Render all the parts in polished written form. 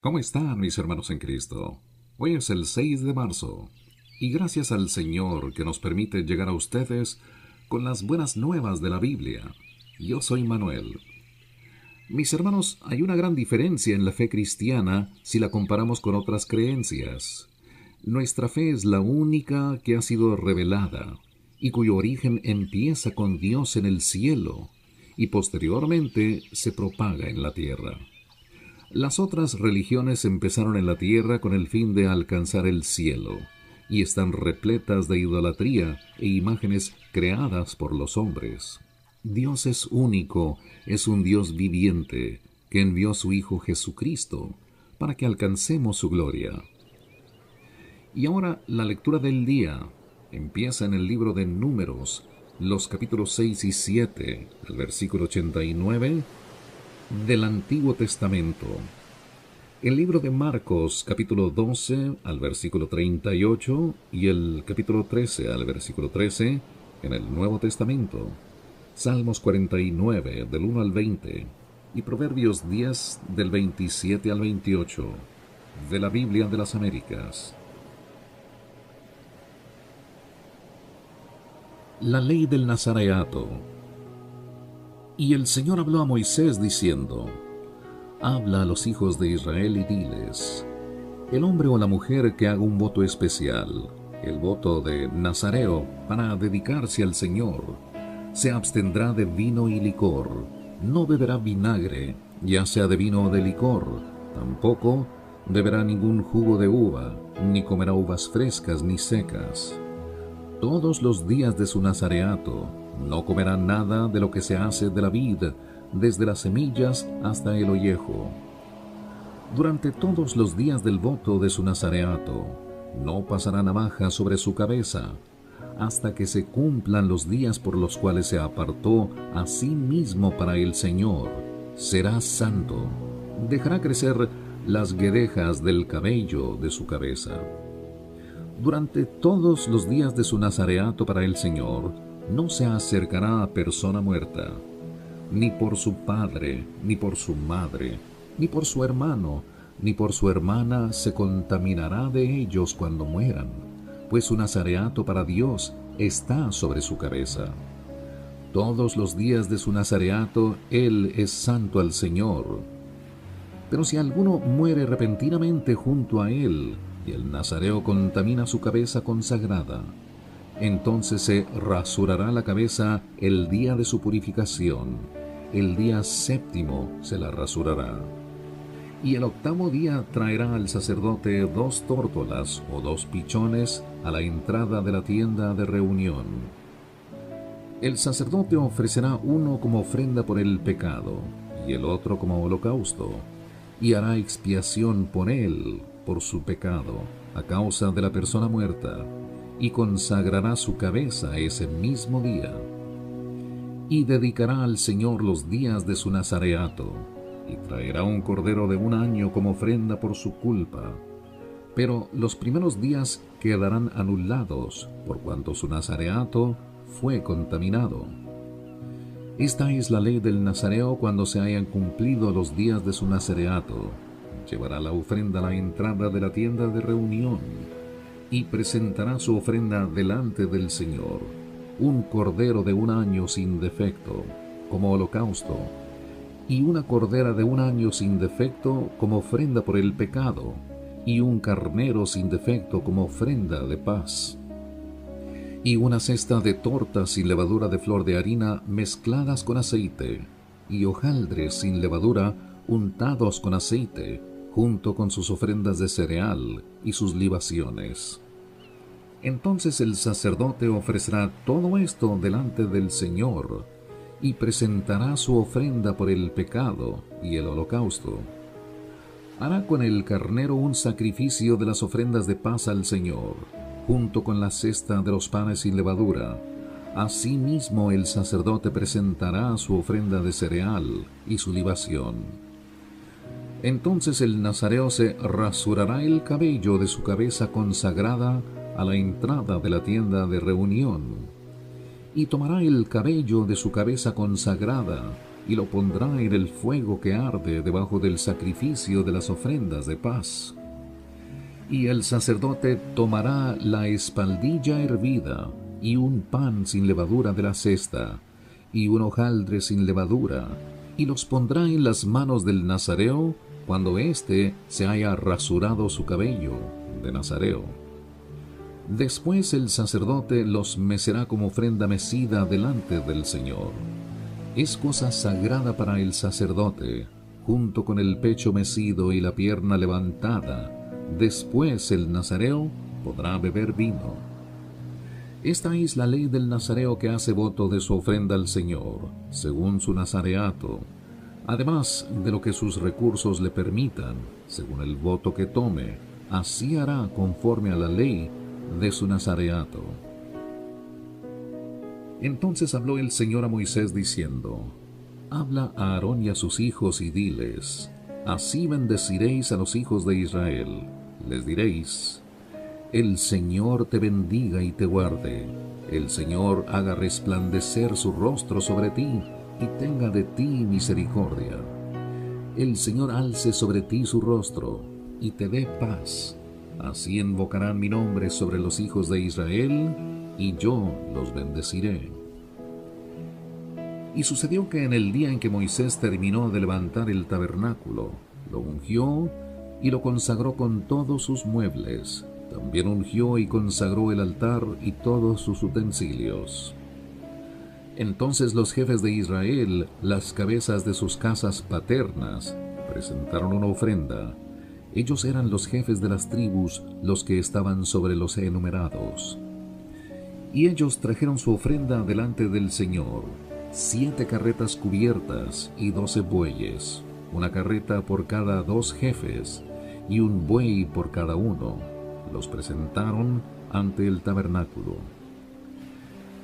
¿Cómo están mis hermanos en Cristo? Hoy es el 6 de marzo y gracias al Señor que nos permite llegar a ustedes con las buenas nuevas de la Biblia. Yo soy Manuel. Mis hermanos, hay una gran diferencia en la fe cristiana si la comparamos con otras creencias. Nuestra fe es la única que ha sido revelada y cuyo origen empieza con Dios en el cielo y posteriormente se propaga en la tierra. Las otras religiones empezaron en la tierra con el fin de alcanzar el cielo, y están repletas de idolatría e imágenes creadas por los hombres. Dios es único, es un Dios viviente, que envió a su Hijo Jesucristo para que alcancemos su gloria. Y ahora la lectura del día empieza en el libro de Números, los capítulos 6 y 7, el versículo 89 del Antiguo Testamento. El libro de Marcos, capítulo 12 al versículo 38 y el capítulo 13 al versículo 13 en el Nuevo Testamento. Salmos 49 del 1 al 20 y Proverbios 10 del 27 al 28 de la Biblia de las Américas. La ley del Nazareato. Y el Señor habló a Moisés diciendo: Habla a los hijos de Israel y diles: el hombre o la mujer que haga un voto especial, el voto de Nazareo, para dedicarse al Señor, se abstendrá de vino y licor, no beberá vinagre, ya sea de vino o de licor, tampoco beberá ningún jugo de uva, ni comerá uvas frescas ni secas. Todos los días de su nazareato no comerá nada de lo que se hace de la vid, desde las semillas hasta el ollejo. Durante todos los días del voto de su nazareato, no pasará navaja sobre su cabeza, hasta que se cumplan los días por los cuales se apartó a sí mismo para el Señor. Será santo. Dejará crecer las guedejas del cabello de su cabeza. Durante todos los días de su nazareato para el Señor, no se acercará a persona muerta, ni por su padre, ni por su madre, ni por su hermano, ni por su hermana se contaminará de ellos cuando mueran, pues su nazareato para Dios está sobre su cabeza. Todos los días de su nazareato él es santo al Señor. Pero si alguno muere repentinamente junto a él, y el nazareo contamina su cabeza consagrada, entonces se rasurará la cabeza el día de su purificación. El día séptimo se la rasurará. Y el octavo día traerá al sacerdote 2 tórtolas o 2 pichones a la entrada de la tienda de reunión. El sacerdote ofrecerá uno como ofrenda por el pecado y el otro como holocausto, y hará expiación por él, por su pecado, a causa de la persona muerta, y consagrará su cabeza ese mismo día. Y dedicará al Señor los días de su nazareato, y traerá un cordero de 1 año como ofrenda por su culpa. Pero los primeros días quedarán anulados, por cuanto su nazareato fue contaminado. Esta es la ley del nazareo cuando se hayan cumplido los días de su nazareato. Llevará la ofrenda a la entrada de la tienda de reunión y presentará su ofrenda delante del Señor, un cordero de 1 año sin defecto, como holocausto, y una cordera de 1 año sin defecto como ofrenda por el pecado, y un carnero sin defecto como ofrenda de paz. Y una cesta de tortas sin levadura de flor de harina mezcladas con aceite, y hojaldres sin levadura untados con aceite, junto con sus ofrendas de cereal y sus libaciones. Entonces el sacerdote ofrecerá todo esto delante del Señor, y presentará su ofrenda por el pecado y el holocausto. Hará con el carnero un sacrificio de las ofrendas de paz al Señor, junto con la cesta de los panes sin levadura. Asimismo el sacerdote presentará su ofrenda de cereal y su libación. Entonces el nazareo se rasurará el cabello de su cabeza consagrada a la entrada de la tienda de reunión, y tomará el cabello de su cabeza consagrada y lo pondrá en el fuego que arde debajo del sacrificio de las ofrendas de paz. Y el sacerdote tomará la espaldilla hervida, y un pan sin levadura de la cesta, y un hojaldre sin levadura, y los pondrá en las manos del nazareo cuando éste se haya rasurado su cabello de nazareo. Después el sacerdote los mecerá como ofrenda mecida delante del Señor. Es cosa sagrada para el sacerdote, junto con el pecho mecido y la pierna levantada. Después el nazareo podrá beber vino. Esta es la ley del nazareo que hace voto de su ofrenda al Señor, según su nazareato, además de lo que sus recursos le permitan, según el voto que tome, así hará conforme a la ley de su nazareato. Entonces habló el Señor a Moisés diciendo: Habla a Aarón y a sus hijos y diles: Así bendeciréis a los hijos de Israel. Les diréis: El Señor te bendiga y te guarde. El Señor haga resplandecer su rostro sobre ti y tenga de ti misericordia. El Señor alce sobre ti su rostro y te dé paz. Así invocarán mi nombre sobre los hijos de Israel, y yo los bendeciré. Y sucedió que en el día en que Moisés terminó de levantar el tabernáculo, lo ungió y lo consagró con todos sus muebles. También ungió y consagró el altar y todos sus utensilios. Entonces los jefes de Israel, las cabezas de sus casas paternas, presentaron una ofrenda. Ellos eran los jefes de las tribus, los que estaban sobre los enumerados. Y ellos trajeron su ofrenda delante del Señor: 7 carretas cubiertas y 12 bueyes, una carreta por cada 2 jefes, y un buey por cada uno. Los presentaron ante el tabernáculo.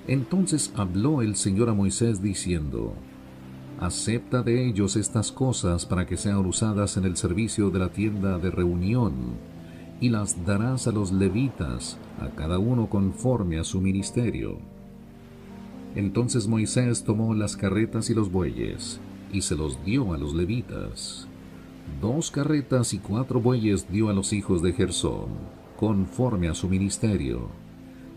Entonces habló el Señor a Moisés diciendo: Acepta de ellos estas cosas para que sean usadas en el servicio de la tienda de reunión, y las darás a los levitas, a cada uno conforme a su ministerio. Entonces Moisés tomó las carretas y los bueyes, y se los dio a los levitas. 2 carretas y 4 bueyes dio a los hijos de Gersón, conforme a su ministerio,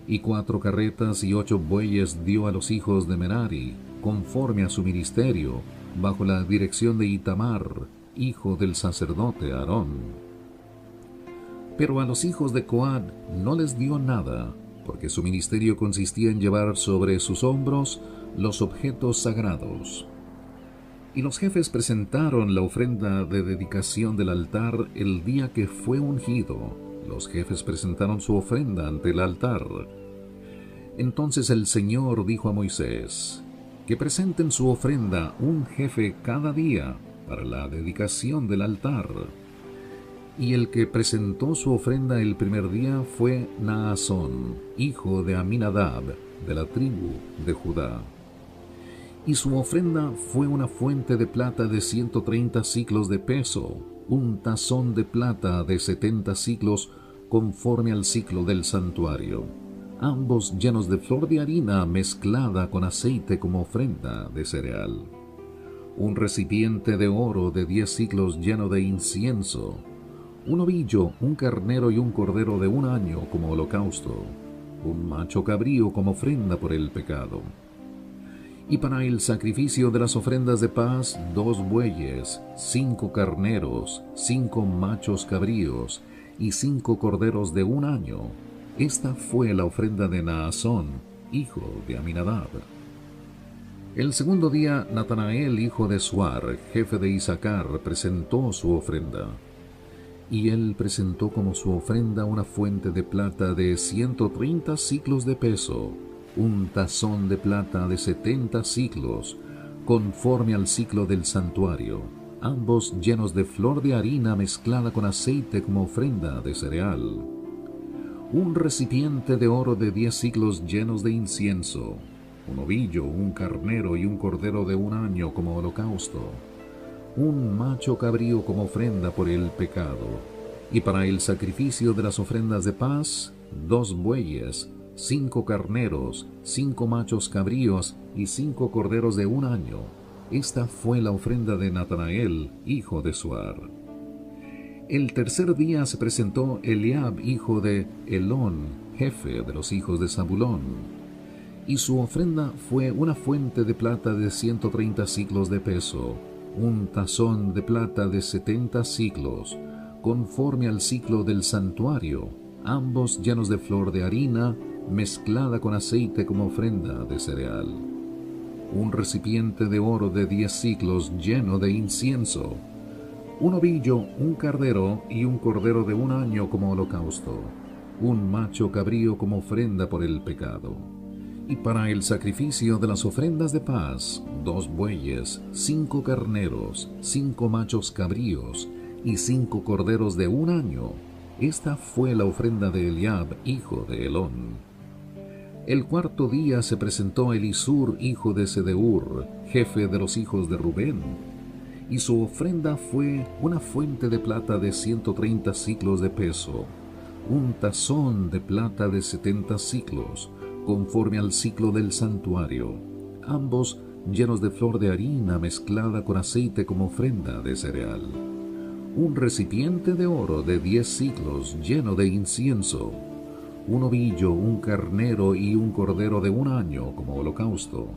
y 4 carretas y 8 bueyes dio a los hijos de Merari, conforme a su ministerio, bajo la dirección de Itamar, hijo del sacerdote Aarón. Pero a los hijos de Coat no les dio nada, porque su ministerio consistía en llevar sobre sus hombros los objetos sagrados. Y los jefes presentaron la ofrenda de dedicación del altar el día que fue ungido. Los jefes presentaron su ofrenda ante el altar. Entonces el Señor dijo a Moisés: que presenten su ofrenda un jefe cada día para la dedicación del altar. Y el que presentó su ofrenda el primer día fue Naasón, hijo de Aminadab, de la tribu de Judá. Y su ofrenda fue una fuente de plata de 130 siclos de peso, un tazón de plata de 70 siclos conforme al siclo del santuario, ambos llenos de flor de harina mezclada con aceite como ofrenda de cereal. Un recipiente de oro de 10 siclos lleno de incienso, un ovillo, un carnero y un cordero de 1 año como holocausto, un macho cabrío como ofrenda por el pecado. Y para el sacrificio de las ofrendas de paz, 2 bueyes, 5 carneros, 5 machos cabríos y 5 corderos de 1 año. Esta fue la ofrenda de Naasón, hijo de Aminadab. El segundo día, Natanael, hijo de Suar, jefe de Isaacar, presentó su ofrenda. Y él presentó como su ofrenda una fuente de plata de 130 siclos de peso, un tazón de plata de 70 siclos, conforme al siclo del santuario, ambos llenos de flor de harina mezclada con aceite como ofrenda de cereal. Un recipiente de oro de 10 siclos llenos de incienso, un ovillo, un carnero y un cordero de 1 año como holocausto, un macho cabrío como ofrenda por el pecado, y para el sacrificio de las ofrendas de paz, 2 bueyes, 5 carneros, 5 machos cabríos y 5 corderos de 1 año. Esta fue la ofrenda de Natanael, hijo de Suar. El tercer día se presentó Eliab, hijo de Elón, jefe de los hijos de Zabulón, y su ofrenda fue una fuente de plata de 130 siclos de peso, un tazón de plata de 70 siclos, conforme al ciclo del santuario, ambos llenos de flor de harina, mezclada con aceite como ofrenda de cereal. Un recipiente de oro de 10 siclos lleno de incienso, un ovillo, un cardero y un cordero de un año como holocausto, un macho cabrío como ofrenda por el pecado. Y para el sacrificio de las ofrendas de paz, 2 bueyes, 5 carneros, 5 machos cabríos y 5 corderos de un año. Esta fue la ofrenda de Eliab, hijo de Elón. El cuarto día se presentó Elisur, hijo de Sedeur, jefe de los hijos de Rubén, y su ofrenda fue una fuente de plata de 130 siclos de peso, un tazón de plata de 70 siclos, conforme al ciclo del santuario, ambos llenos de flor de harina mezclada con aceite como ofrenda de cereal. Un recipiente de oro de 10 siclos lleno de incienso, un ovillo, un carnero y un cordero de un año como holocausto,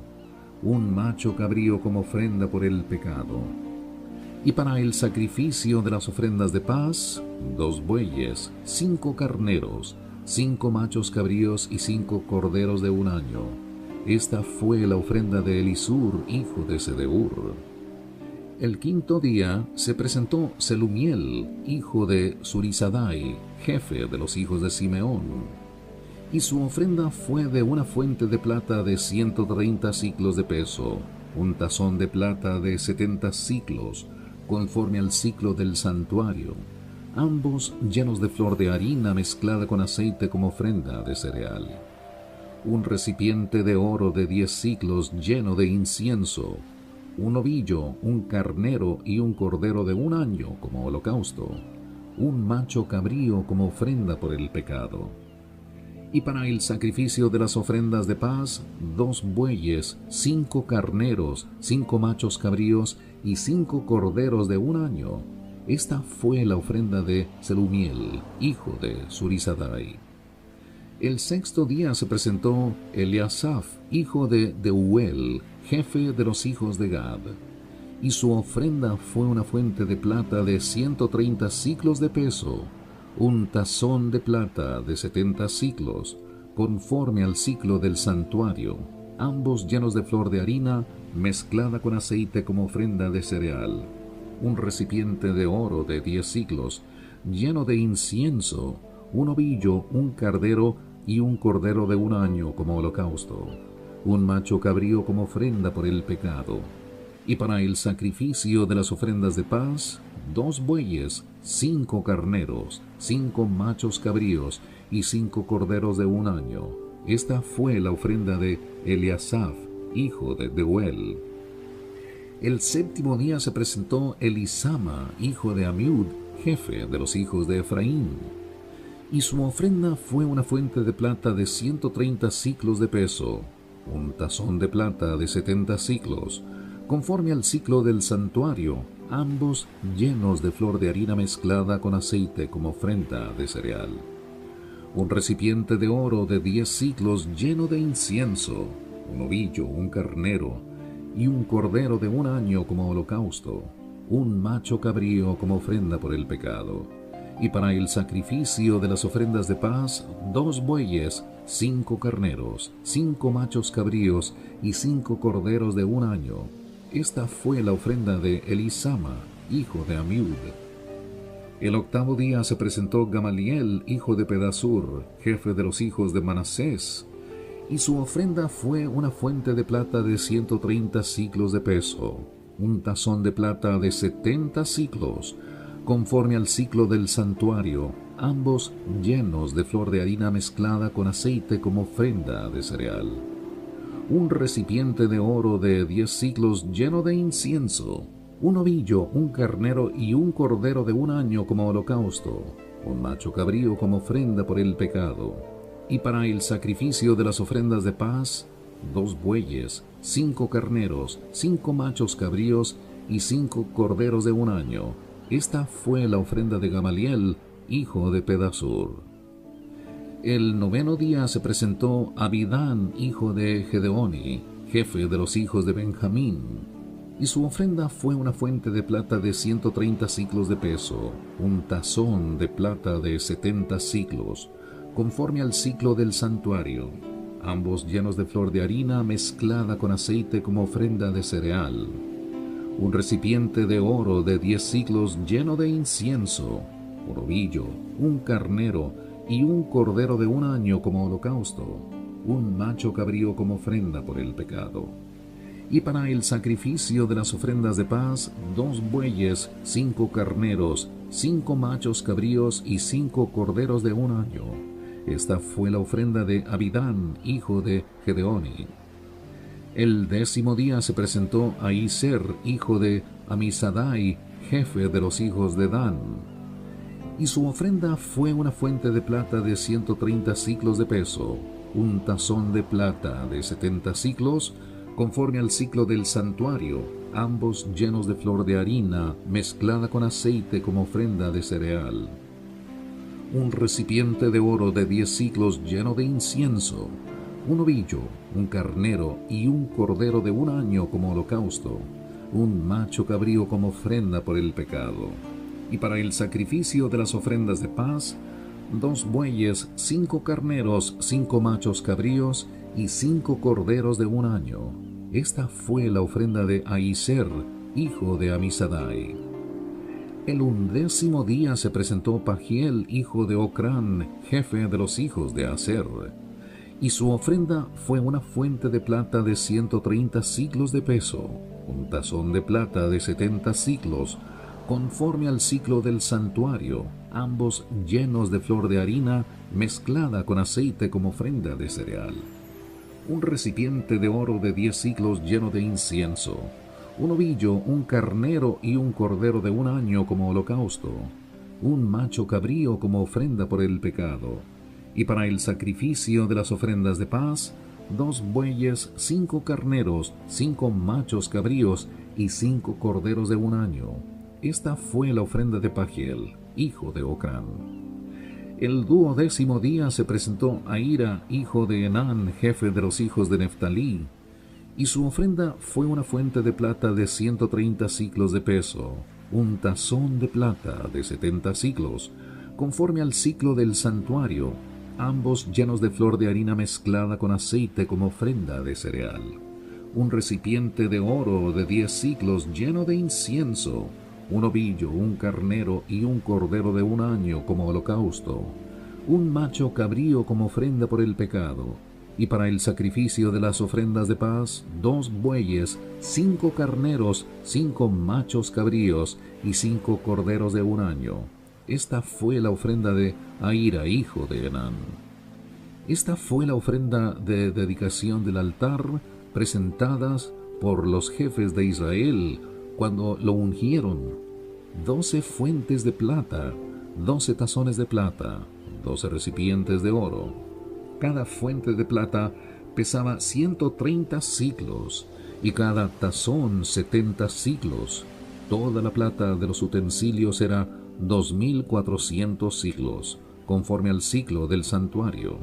un macho cabrío como ofrenda por el pecado. Y para el sacrificio de las ofrendas de paz, 2 bueyes, 5 carneros, 5 machos cabríos y 5 corderos de un año. Esta fue la ofrenda de Elisur, hijo de Sedeur. El quinto día se presentó Selumiel, hijo de Zurisadai, jefe de los hijos de Simeón, y su ofrenda fue de una fuente de plata de 130 siclos de peso, un tazón de plata de 70 siclos, conforme al ciclo del santuario, ambos llenos de flor de harina mezclada con aceite como ofrenda de cereal. Un recipiente de oro de 10 siclos lleno de incienso, un ovillo, un carnero y un cordero de un año como holocausto, un macho cabrío como ofrenda por el pecado. Y para el sacrificio de las ofrendas de paz, 2 bueyes, 5 carneros, 5 machos cabríos y 5 corderos de un año. Esta fue la ofrenda de Selumiel, hijo de Zurisadai. El sexto día se presentó Eliasaf, hijo de Deuel, jefe de los hijos de Gad, y su ofrenda fue una fuente de plata de 130 siclos de peso, un tazón de plata de 70 siclos, conforme al ciclo del santuario, ambos llenos de flor de harina mezclada con aceite como ofrenda de cereal. Un recipiente de oro de 10 siclos, lleno de incienso, un ovillo, un cardero y un cordero de un año como holocausto, un macho cabrío como ofrenda por el pecado. Y para el sacrificio de las ofrendas de paz, 2 bueyes, 5 carneros, 5 machos cabríos y 5 corderos de un año. Esta fue la ofrenda de Eliasaf, hijo de Deuel. El séptimo día se presentó Elisama, hijo de Amiud, jefe de los hijos de Efraín, y su ofrenda fue una fuente de plata de 130 siclos de peso, un tazón de plata de 70 siclos, conforme al ciclo del santuario, ambos llenos de flor de harina mezclada con aceite como ofrenda de cereal. Un recipiente de oro de 10 siclos lleno de incienso, un ovillo, un carnero y un cordero de un año como holocausto, un macho cabrío como ofrenda por el pecado. Y para el sacrificio de las ofrendas de paz, 2 bueyes, 5 carneros, 5 machos cabríos y 5 corderos de un año. Esta fue la ofrenda de Elisama, hijo de Amiud. El octavo día se presentó Gamaliel, hijo de Pedasur, jefe de los hijos de Manasés, y su ofrenda fue una fuente de plata de 130 siclos de peso, un tazón de plata de 70 siclos, conforme al ciclo del santuario, ambos llenos de flor de harina mezclada con aceite como ofrenda de cereal. Un recipiente de oro de 10 siclos lleno de incienso, un ovillo, un carnero y un cordero de un año como holocausto, un macho cabrío como ofrenda por el pecado. Y para el sacrificio de las ofrendas de paz, 2 bueyes, 5 carneros, 5 machos cabríos y 5 corderos de un año. Esta fue la ofrenda de Gamaliel, hijo de Pedasur. El 9º día se presentó Abidán, hijo de Gedeoni, jefe de los hijos de Benjamín, y su ofrenda fue una fuente de plata de 130 siclos de peso, un tazón de plata de 70 siclos, conforme al siclo del santuario, ambos llenos de flor de harina mezclada con aceite como ofrenda de cereal, un recipiente de oro de 10 siclos lleno de incienso, un ovillo, un carnero y un cordero de un año como holocausto, un macho cabrío como ofrenda por el pecado. Y para el sacrificio de las ofrendas de paz, 2 bueyes, 5 carneros, 5 machos cabríos y 5 corderos de un año. Esta fue la ofrenda de Abidán, hijo de Gedeoni. El 10º día se presentó Ahiser, hijo de Amisadai, jefe de los hijos de Dan. Y su ofrenda fue una fuente de plata de 130 siclos de peso, un tazón de plata de 70 siclos, conforme al ciclo del santuario, ambos llenos de flor de harina mezclada con aceite como ofrenda de cereal. Un recipiente de oro de 10 siclos lleno de incienso, un ovillo, un carnero y un cordero de un año como holocausto, un macho cabrío como ofrenda por el pecado. Y para el sacrificio de las ofrendas de paz, 2 bueyes, 5 carneros, 5 machos cabríos y 5 corderos de un año. Esta fue la ofrenda de Ahiser, hijo de Amisadai. El 11º día se presentó Pagiel, hijo de Ocrán, jefe de los hijos de Aser, y su ofrenda fue una fuente de plata de 130 siclos de peso, un tazón de plata de 70 siclos, conforme al ciclo del santuario, ambos llenos de flor de harina mezclada con aceite como ofrenda de cereal. Un recipiente de oro de 10 siclos lleno de incienso, un ovillo, un carnero y un cordero de un año como holocausto, un macho cabrío como ofrenda por el pecado, y para el sacrificio de las ofrendas de paz, 2 bueyes, 5 carneros, 5 machos cabríos y 5 corderos de un año. Esta fue la ofrenda de Pagiel, hijo de Ocrán. El 12º día se presentó Ahira, hijo de Enán, jefe de los hijos de Neftalí, y su ofrenda fue una fuente de plata de 130 siclos de peso, un tazón de plata de 70 siclos, conforme al ciclo del santuario, ambos llenos de flor de harina mezclada con aceite como ofrenda de cereal. Un recipiente de oro de 10 siclos lleno de incienso, un ovillo, un carnero y un cordero de un año como holocausto, un macho cabrío como ofrenda por el pecado, y para el sacrificio de las ofrendas de paz, 2 bueyes, 5 carneros, 5 machos cabríos y 5 corderos de un año. Esta fue la ofrenda de Ahira, hijo de Enán. Esta fue la ofrenda de dedicación del altar presentadas por los jefes de Israel cuando lo ungieron: 12 fuentes de plata, 12 tazones de plata, 12 recipientes de oro. Cada fuente de plata pesaba 130 siclos y cada tazón 70 siclos. Toda la plata de los utensilios era 2400 siclos, conforme al ciclo del santuario.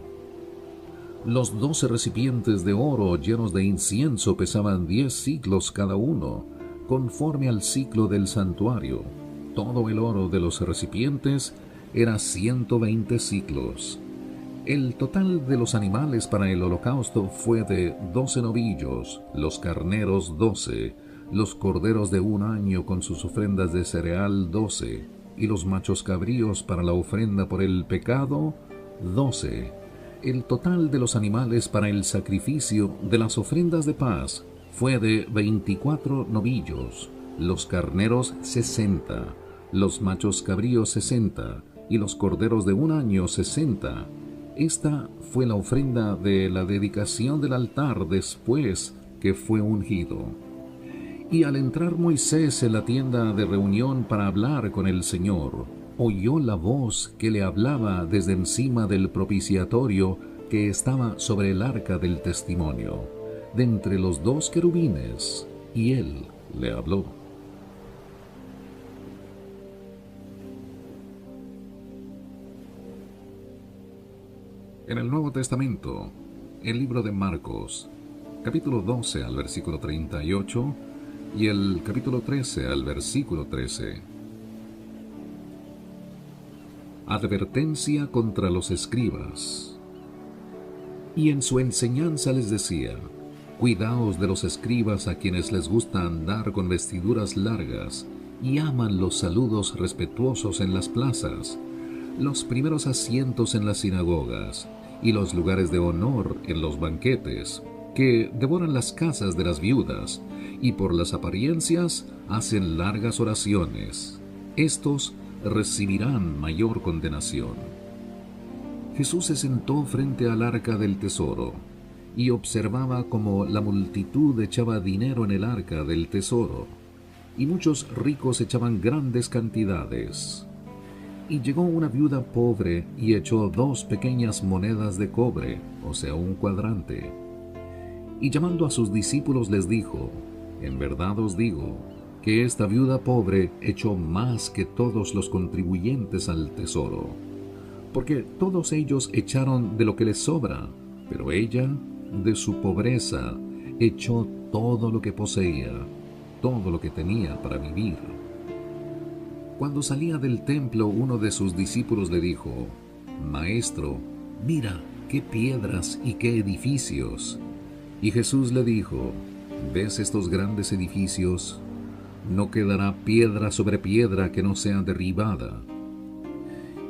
Los 12 recipientes de oro llenos de incienso pesaban 10 siclos cada uno, conforme al ciclo del santuario. Todo el oro de los recipientes era 120 siclos. El total de los animales para el holocausto fue de 12 novillos, los carneros 12, los corderos de un año con sus ofrendas de cereal 12, y los machos cabríos para la ofrenda por el pecado 12. El total de los animales para el sacrificio de las ofrendas de paz fue de 24 novillos, los carneros 60, los machos cabríos 60, y los corderos de un año 60. Esta fue la ofrenda de la dedicación del altar después que fue ungido. Y al entrar Moisés en la tienda de reunión para hablar con el Señor, oyó la voz que le hablaba desde encima del propiciatorio que estaba sobre el arca del testimonio. de entre los dos querubines, y él le habló. En el Nuevo Testamento, el libro de Marcos, capítulo 12 al versículo 38 y el capítulo 13 al versículo 13. Advertencia contra los escribas. Y en su enseñanza les decía: cuidaos de los escribas, a quienes les gusta andar con vestiduras largas y aman los saludos respetuosos en las plazas, los primeros asientos en las sinagogas y los lugares de honor en los banquetes, que devoran las casas de las viudas y por las apariencias hacen largas oraciones. Estos recibirán mayor condenación. Jesús se sentó frente al arca del tesoro y observaba cómo la multitud echaba dinero en el arca del tesoro, y muchos ricos echaban grandes cantidades. Y llegó una viuda pobre y echó 2 pequeñas monedas de cobre, o sea, un cuadrante. Y llamando a sus discípulos les dijo: en verdad os digo, que esta viuda pobre echó más que todos los contribuyentes al tesoro, porque todos ellos echaron de lo que les sobra, pero ella, de su pobreza, echó todo lo que poseía, todo lo que tenía para vivir. Cuando salía del templo, uno de sus discípulos le dijo: Maestro, mira qué piedras y qué edificios. Y Jesús le dijo: ¿ves estos grandes edificios? No quedará piedra sobre piedra que no sea derribada.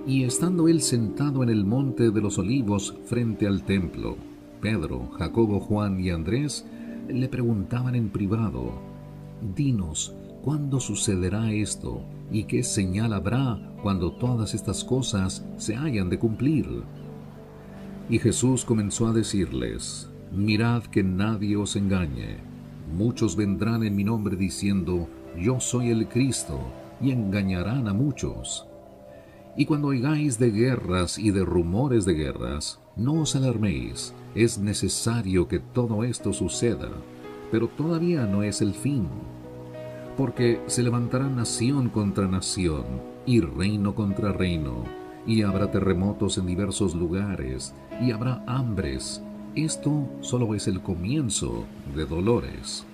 Y estando él sentado en el monte de los olivos frente al templo, Pedro, Jacobo, Juan y Andrés le preguntaban en privado: dinos, ¿cuándo sucederá esto? ¿Y qué señal habrá cuando todas estas cosas se hayan de cumplir? Y Jesús comenzó a decirles: mirad que nadie os engañe. Muchos vendrán en mi nombre diciendo: yo soy el Cristo, y engañarán a muchos. Y cuando oigáis de guerras y de rumores de guerras, no os alarméis. Es necesario que todo esto suceda, pero todavía no es el fin. Porque se levantará nación contra nación, y reino contra reino, y habrá terremotos en diversos lugares, y habrá hambres. Esto solo es el comienzo de dolores.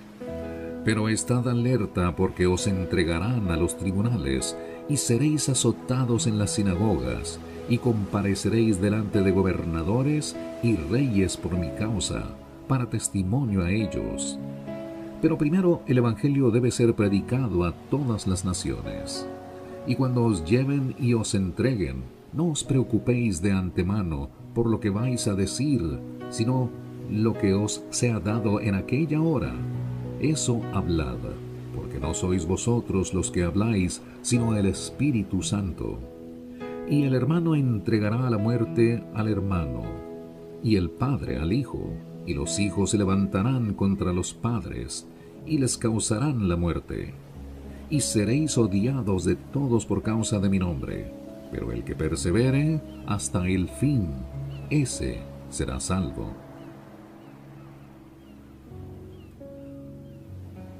Pero estad alerta, porque os entregarán a los tribunales, y seréis azotados en las sinagogas, y compareceréis delante de gobernadores y reyes por mi causa, para testimonio a ellos. Pero primero el Evangelio debe ser predicado a todas las naciones. Y cuando os lleven y os entreguen, no os preocupéis de antemano por lo que vais a decir, sino lo que os sea dado en aquella hora. Eso hablad, porque no sois vosotros los que habláis, sino el Espíritu Santo. Y el hermano entregará a la muerte al hermano, y el padre al hijo, y los hijos se levantarán contra los padres, y les causarán la muerte. Y seréis odiados de todos por causa de mi nombre, pero el que persevere hasta el fin, ese será salvo.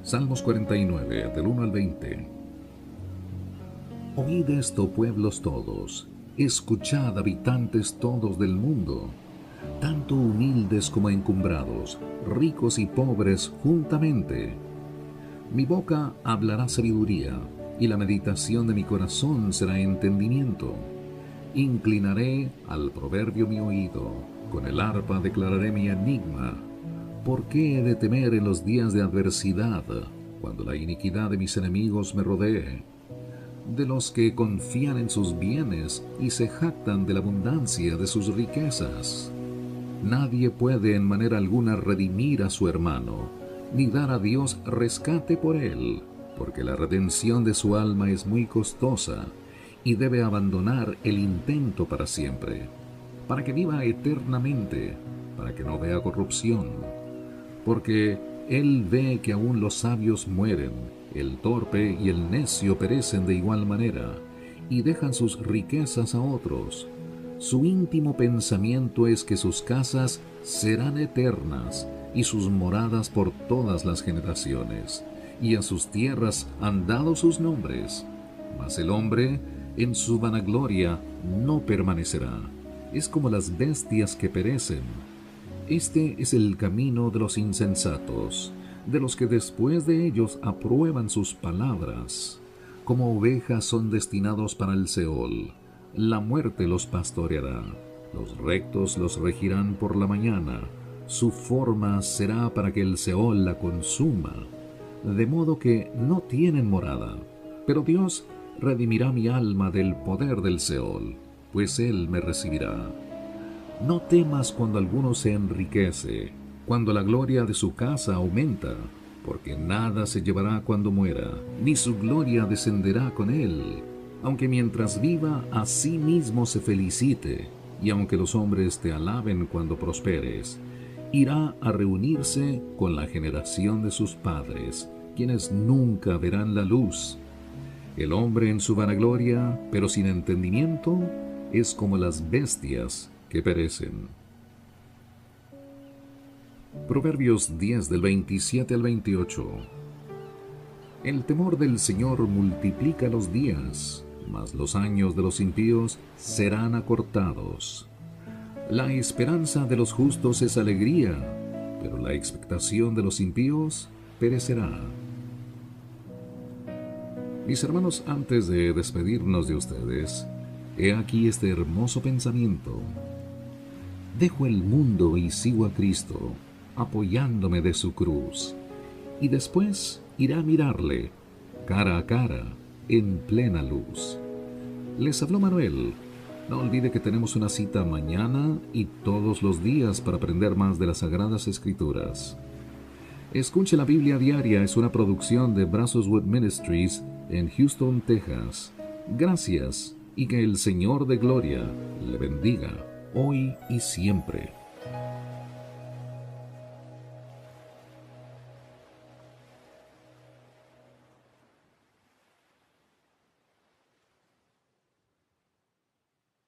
Salmos 49, del 1 al 20. Oíd esto, pueblos todos, escuchad, habitantes todos del mundo, tanto humildes como encumbrados, ricos y pobres juntamente. Mi boca hablará sabiduría, y la meditación de mi corazón será entendimiento. Inclinaré al proverbio mi oído, con el arpa declararé mi enigma. ¿Por qué he de temer en los días de adversidad, cuando la iniquidad de mis enemigos me rodee? De los que confían en sus bienes y se jactan de la abundancia de sus riquezas. Nadie puede en manera alguna redimir a su hermano, ni dar a Dios rescate por él, porque la redención de su alma es muy costosa, y debe abandonar el intento para siempre, para que viva eternamente, para que no vea corrupción. Porque él ve que aún los sabios mueren, el torpe y el necio perecen de igual manera, y dejan sus riquezas a otros. Su íntimo pensamiento es que sus casas serán eternas y sus moradas por todas las generaciones, y a sus tierras han dado sus nombres. Mas el hombre, en su vanagloria, no permanecerá. Es como las bestias que perecen. Este es el camino de los insensatos, de los que después de ellos aprueban sus palabras. Como ovejas son destinados para el Seol, la muerte los pastoreará. Los rectos los regirán por la mañana, su forma será para que el Seol la consuma, de modo que no tienen morada. Pero Dios redimirá mi alma del poder del Seol, pues Él me recibirá. No temas cuando alguno se enriquece, cuando la gloria de su casa aumenta, porque nada se llevará cuando muera, ni su gloria descenderá con él. Aunque mientras viva a sí mismo se felicite, y aunque los hombres te alaben cuando prosperes, irá a reunirse con la generación de sus padres, quienes nunca verán la luz. El hombre en su vanagloria, pero sin entendimiento, es como las bestias que perecen. Proverbios 10 del 27 al 28. El temor del Señor multiplica los días, mas los años de los impíos serán acortados. La esperanza de los justos es alegría, pero la expectación de los impíos perecerá. Mis hermanos, antes de despedirnos de ustedes, he aquí este hermoso pensamiento. Dejo el mundo y sigo a Cristo, apoyándome de su cruz, y después iré a mirarle, cara a cara, en plena luz. Les habló Manuel. No olvide que tenemos una cita mañana y todos los días para aprender más de las Sagradas Escrituras. Escuche la Biblia Diaria es una producción de Brazos Wood Ministries en Houston, Texas. Gracias y que el Señor de Gloria le bendiga hoy y siempre.